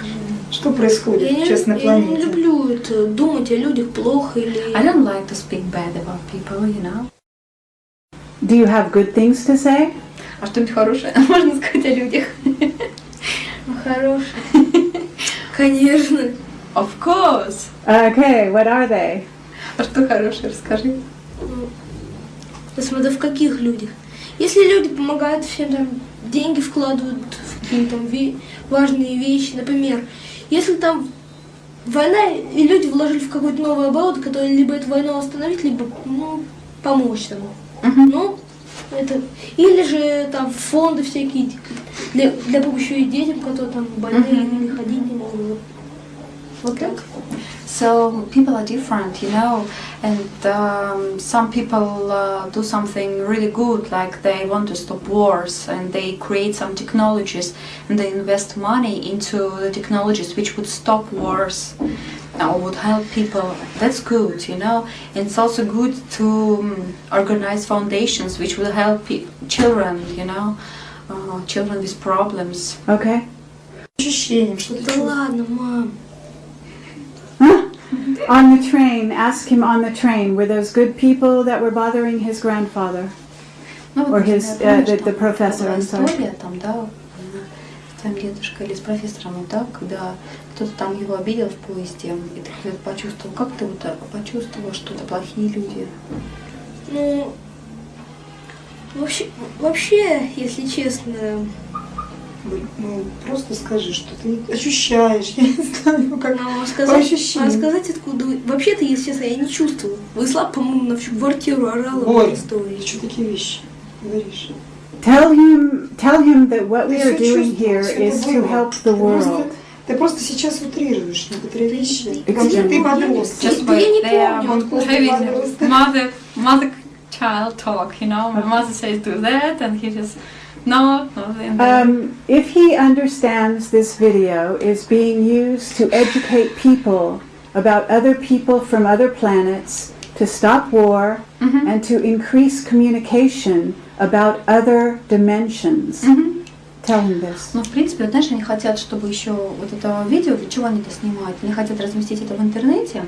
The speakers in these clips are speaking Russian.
Скажи. Что происходит сейчас на планете? Я не люблю это, думать о людях плохо или... I don't like to speak bad about people, you know. Do you have good things to say? А что-нибудь хорошее можно сказать о людях? Хорошее. Конечно. Of course. Okay, what are they? А что хорошее, расскажи. Смотря в каких людях. Если люди помогают всем, там, деньги вкладывают в какие-то там важные вещи, например, если там война, и люди вложили в какой-то новый оборот, который либо эту войну остановить, либо, ну, помочь тому. Ну, это... Или же там фонды всякие для помощи и детям, которые там больные или ходить не могут. Вот так. So people are different, you know, and some people do something really good, like they want to stop wars and they create some technologies and they invest money into the technologies which would stop wars or would help people. That's good, you know, and it's also good to organize foundations which will help children, you know, children with problems. Okay. Ощущением, что ты Да ладно, мам. On the train, ask him on the train, were those good people that were bothering his grandfather? Or his, the professor, I'm sorry. История там, да, с твоим дедушкой или с профессором, вот так, когда кто-то там его обидел в поезде, и ты где-то почувствовал, как ты вот почувствовал, что это плохие люди? Ну, вообще, если честно... Ну, просто скажи, что ты ощущаешь, я не знаю, как по ощущениям. Сказать откуда... Вообще-то, если честно, я не чувствовала. Высла, по-моему, на всю квартиру орала в истории. Ты что такие вещи говоришь? Tell him that what we are doing here is to help the world. Ты просто сейчас утрируешь некоторые вещи. Ты подросток. Just wait, they are having mother-child talk, you know. My mother says do that, and he just no. If he understands this video is being used to educate people about other people from other planets, to stop war, and to increase communication about other dimensions. Tell him this. Ну, в принципе, знаешь, они хотят, чтобы еще вот это видео, для чего они это снимают? Они хотят разместить это в интернете.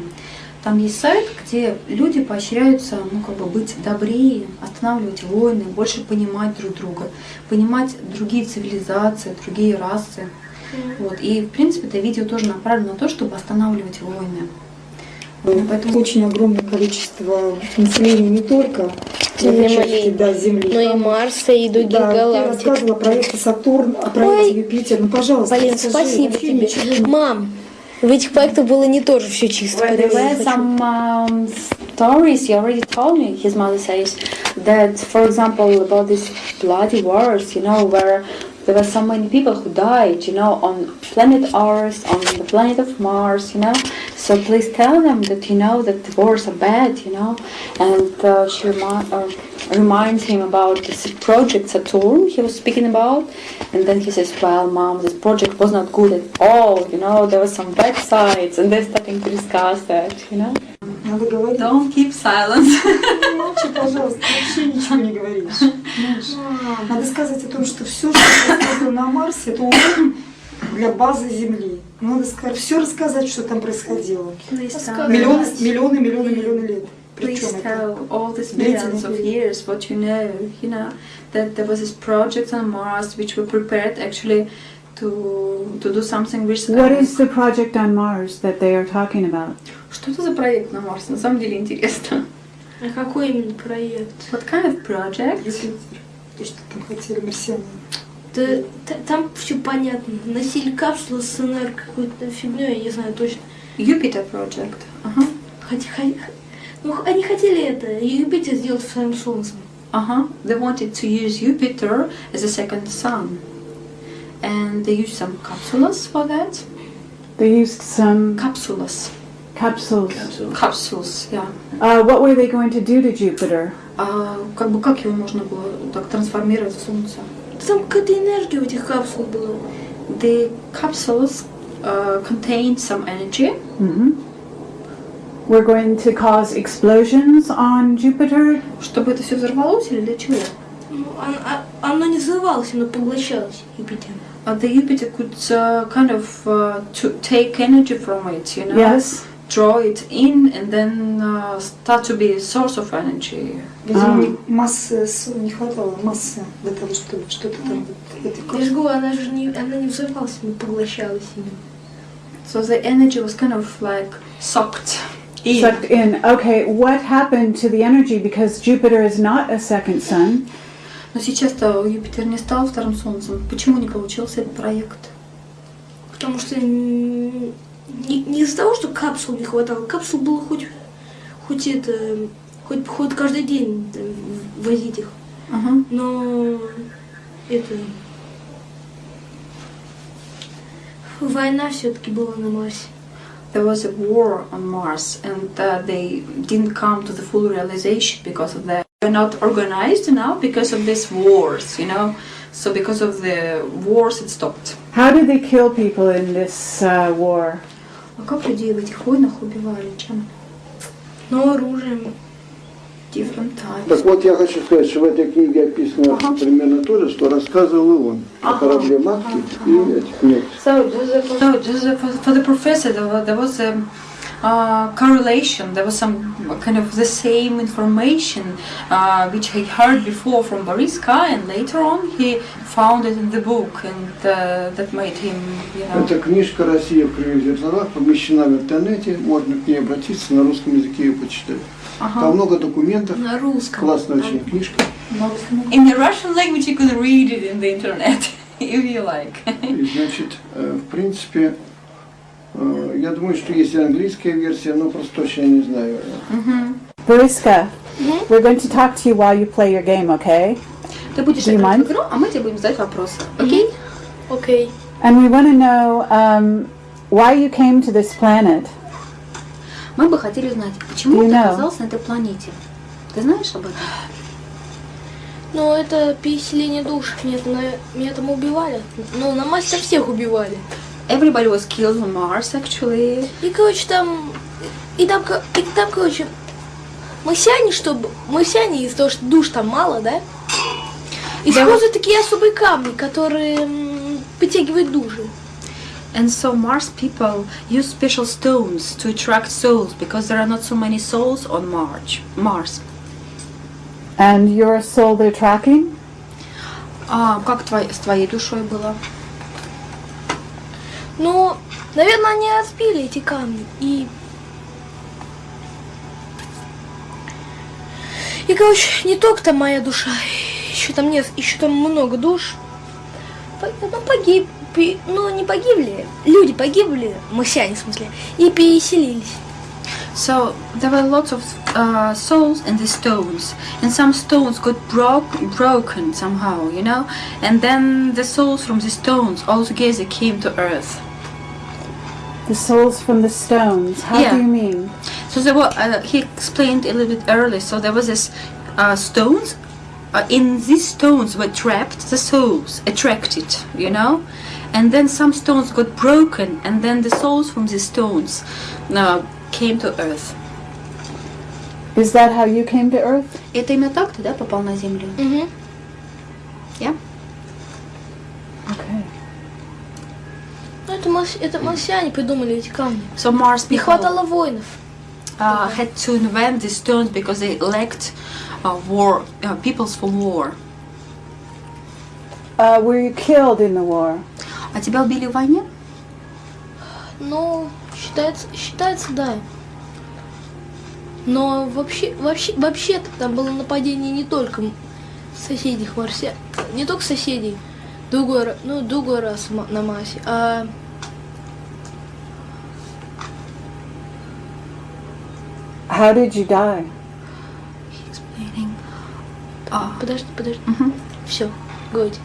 Там есть сайт, где люди поощряются, ну, как бы быть добрее, останавливать войны, больше понимать друг друга, понимать другие цивилизации, другие расы. Вот. И, в принципе, это видео тоже направлено на то, чтобы останавливать войны. Поэтому очень огромное количество населения не только Земли, но и Марса, и других галактик. Ты рассказывала про проекты Сатурн, о проекте Юпитер. Ну, пожалуйста, Полин, спасибо тебе. Мам, в этих проектах было не тоже все чисто. There were some stories he already told me. His mother says that, for example, about these bloody wars, you know, where there were so many people who died, you know, on planet Earth, on the planet of Mars, you know. So please tell them that, you know, that the wars are bad, you know. And she reminds him about this project Saturn he was speaking about. And then he says, well, Mom, this project was not good at all, you know. There were some bad sides. And they're starting to discuss that, you know. Надо говорить. Don't keep silence. Молчи, пожалуйста, вообще ничего не говоришь. Надо сказать о том, что все, что происходило на Марсе, это урок для базы Земли. Надо все рассказать, что там происходило. Миллионы лет. Please tell all these billions of years what you know, that there was this project on Mars which were prepared actually to do something with... What is the project on Mars that they are talking about? Что это за проект на Марсе? На самом деле интересно. А какой именно проект? What kind of project? То, что там хотели марсиане. Там все понятно. Носили капсулу с какой-то фигней, я не знаю точно. Jupiter project. Ну, они хотели это, Юпитер сделать своим солнцем. They wanted to use Jupiter as a second sun. And they used some capsules for that. They used some... Capsules. Capsules, yeah. What were they going to do to Jupiter? Как его можно было так трансформировать в Солнце? Там какая-то энергия в этих капсулах была. The capsules contained some energy. We're going to cause explosions on Jupiter. Чтобы это все взорвалось или для чего? Оно не взрывалось, оно поглощалось Юпитером. the Jupiter could kind of to take energy from it, you know, Yes. draw it in, and then start to be a source of energy. Видимо, массы не хватало, массы для того, чтобы что-то там... Я же говорю, она не взрывалась, не поглощалась ими. So the energy was kind of like sucked in. Sucked in. Okay, what happened to the energy? Because Jupiter is not a second sun. Но сейчас-то Юпитер не стал вторым солнцем. Почему не получился этот проект? Потому что не из-за того, что капсул не хватало. Капсул было хоть каждый день возить их. Но это... Война все-таки была на Марсе. There was a war on Mars, and they didn't come to the full realization because of that. They're not organized now because of these wars, you know. So because of the wars, it stopped. How did they kill people in this war? А как людей в этих войнах убивали? Чем? Но оружием. Different types. Так вот, я хочу сказать, что в этой книге описано примерно то же, что рассказывал и он о корабле матки и этих нет. So for the professor, there was a correlation. There was some kind of the same information which he heard before from Boriska, and later on he found it in the book, and that made him, you know. Эта книжка «Россия в кривых зеркалах» помещена в интернете, можно к ней обратиться, на русском языке ее почитать. Там много документов, На русском. классная очень книжка. In the Russian language, you can read it in the internet if you like. И, значит, в принципе, я думаю, что есть и английская версия, но просто точно не знаю. Boriska, we're going to talk to you while you play your game, okay? Ты будешь Do you играть в mind? игру, а мы тебе будем задать вопросы. Окей? Окей. And we want to know why you came to this planet. Мы бы хотели знать, почему You ты know. оказался на этой планете. Ты знаешь об этом? Ну, это переселение душ. Меня там убивали. Ну, на Марсе всех убивали. Everybody was killed on Mars, actually. И, короче, там, короче, марсиане, из-за того, что душ там мало, да? Используют такие особые камни, которые притягивают души. And so Mars people use special stones to attract souls because there are not so many souls on Mars. And your soul they're tracking? Как с твоей душой было? Ну, наверное, они разбили эти камни. И, короче, не только там моя душа, еще там много душ. Не погибли, люди погибли, марсиане в смысле, и переселились. So there were lots of souls in the stones, and some stones got broken somehow, you know, and then the souls from the stones all together came to Earth. The souls from the stones. How Yeah. do you mean? So there were, he explained a little bit earlier. So there was this stones. In these stones were trapped the souls, attracted, you know, and then some stones got broken, and then the souls from the stones came to Earth. Is that how you came to Earth? Это именно так ты, да, попал на Землю? Угу. Yeah. Okay. Ну, это марсиане придумали эти камни. So Mars Не people хватало воинов. had to invent these stones because they lacked peoples for war. Were you killed in the war? А тебя убили в войне? Ну, считается, да. Но вообще-то там было нападение не только соседей марсиан, не только соседей, другой раз на Марсе, а How did you die? Explaining. подожди. Все, говорите.